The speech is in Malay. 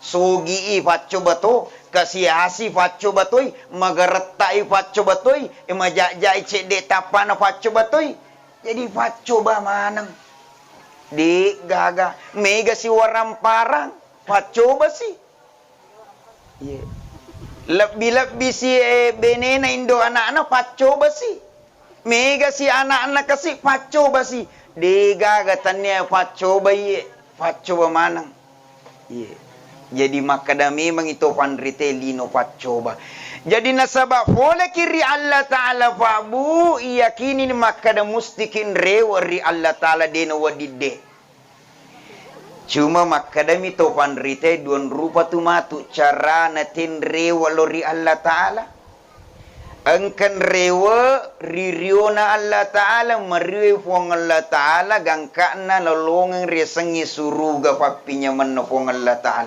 Sugi faccio bato, kasiasi faccio batoi, magaretai faccio batoi, majajai cedek tapana faccio batoi. Jadi faccio ba manang. Di gaga, mega si waram parang, faccio ba si. Yeah. Lebih-lebih si benena indo anak-anak faccio ba si. Mega si anak-anak kasi faccio ba si. Di gaga tanya faccio ba ye, faccio ba manang. Yeah. Jadi makada memang itu pandrite lino pacoba. Jadi nasabah boleh kiri Allah Ta'ala fa'bu iyakini makada mustikin rewari Allah Ta'ala dena wadide. Cuma makada mito pandrite duan rupa tu matu cara natin rewa lori Allah Ta'ala. Engkan rewa ririona Allah Ta'ala mariwe fuang Allah Ta'ala gangkana lolongang resengi suruga papinya menopong Allah Ta'ala.